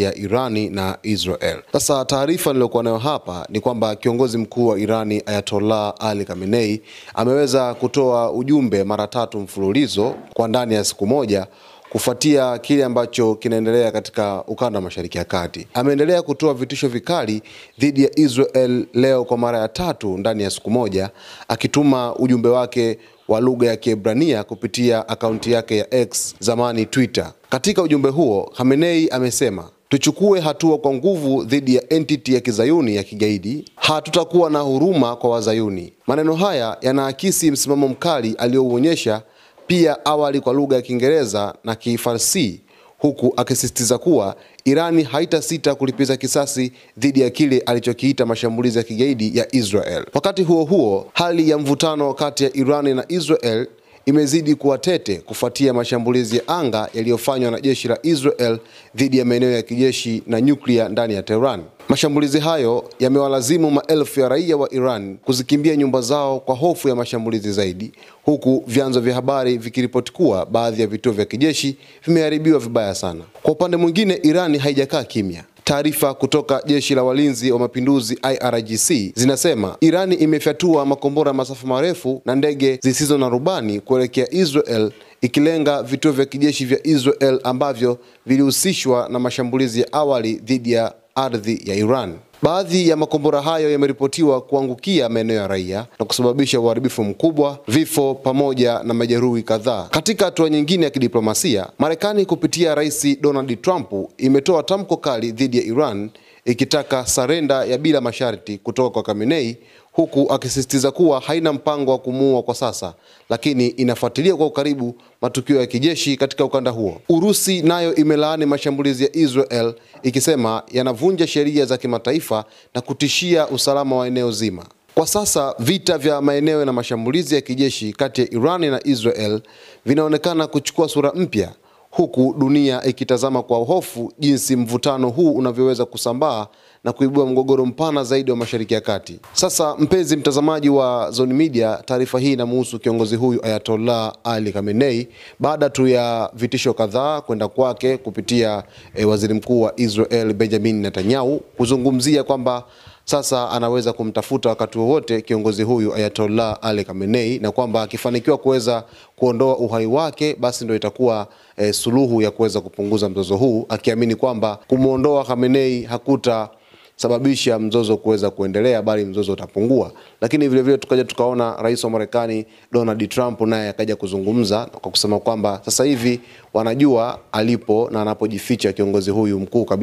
ya Irani na Israel. Sasa taarifa niliyokuwa nayo hapa ni kwamba kiongozi mkuu wa Irani Ayatollah Ali Khamenei ameweza kutoa ujumbe mara 3 mfululizo kwa ndani ya siku moja kufuatia kile ambacho kinaendelea katika ukanda wa Mashariki ya Kati. Ameendelea kutoa vitisho vikali dhidi ya Israel leo kwa mara ya 3 ndani ya siku moja, akituma ujumbe wake wa lugha ya Kiebrania kupitia akaunti yake ya X, zamani Twitter. Katika ujumbe huo, Khamenei amesema, tuchukue hatua kwa nguvu dhidi ya entity ya kizayuni ya kigaidi. Hatutakuwa na huruma kwa wazayuni. Maneno haya yanaakisi msimamo mkali aliouonyesha pia awali kwa lugha ya Kiingereza na Kifarsi, huku akisisitiza kuwa Irani haitasita kulipiza kisasi dhidi ya kile alichokiita mashambulizi ya kigaidi ya Israel. Wakati huo huo, hali ya mvutano kati ya Irani na Israel imezidi kuwa tete kufuatia mashambulizi ya anga yaliyofanywa na jeshi la Israel dhidi ya maeneo ya kijeshi na nyuklia ndani ya Tehran. Mashambulizi hayo yamewalazimu maelfu ya raia wa Iran kuzikimbia nyumba zao kwa hofu ya mashambulizi zaidi, huku vyanzo vya habari vikiripoti kuwa baadhi ya vituo vya kijeshi vimeharibiwa vibaya sana. Kwa upande mwingine, Iran haijakaa kimya. Taarifa kutoka jeshi la walinzi wa mapinduzi IRGC zinasema Irani imefyatua makombora masafa marefu na ndege zisizo na rubani kuelekea Israel, ikilenga vituo vya kijeshi vya Israel ambavyo vilihusishwa na mashambulizi ya awali dhidi ya ardhi ya Iran. Baadhi ya makombora hayo yameripotiwa kuangukia maeneo ya raia na kusababisha uharibifu mkubwa, vifo pamoja na majeruhi kadhaa. Katika hatua nyingine ya kidiplomasia, Marekani kupitia Rais Donald Trump imetoa tamko kali dhidi ya Iran, ikitaka sarenda ya bila masharti kutoka kwa Khamenei, huku akisisitiza kuwa haina mpango wa kumuua kwa sasa, lakini inafuatilia kwa ukaribu matukio ya kijeshi katika ukanda huo. Urusi nayo imelaani mashambulizi ya Israel, ikisema yanavunja sheria za kimataifa na kutishia usalama wa eneo zima. Kwa sasa vita vya maeneo na mashambulizi ya kijeshi kati ya Iran na Israel vinaonekana kuchukua sura mpya, huku dunia ikitazama kwa hofu jinsi mvutano huu unavyoweza kusambaa na kuibua mgogoro mpana zaidi wa Mashariki ya Kati. Sasa mpenzi mtazamaji wa Zone Media, taarifa hii inamhusu kiongozi huyu Ayatollah Ali Khamenei baada tu ya vitisho kadhaa kwenda kwake kupitia waziri mkuu wa Israel Benjamin Netanyahu kuzungumzia kwamba sasa anaweza kumtafuta wakati wowote kiongozi huyu Ayatollah Ali Khamenei, na kwamba akifanikiwa kuweza kuondoa uhai wake basi ndio itakuwa suluhu ya kuweza kupunguza mzozo huu, akiamini kwamba kumuondoa Khamenei hakuta sababisha mzozo kuweza kuendelea, bali mzozo utapungua. Lakini vile vile tukaja tukaona rais wa Marekani Donald Trump naye akaja kuzungumza kwa kusema kwamba sasa hivi wanajua alipo na anapojificha kiongozi huyu mkuu kabisa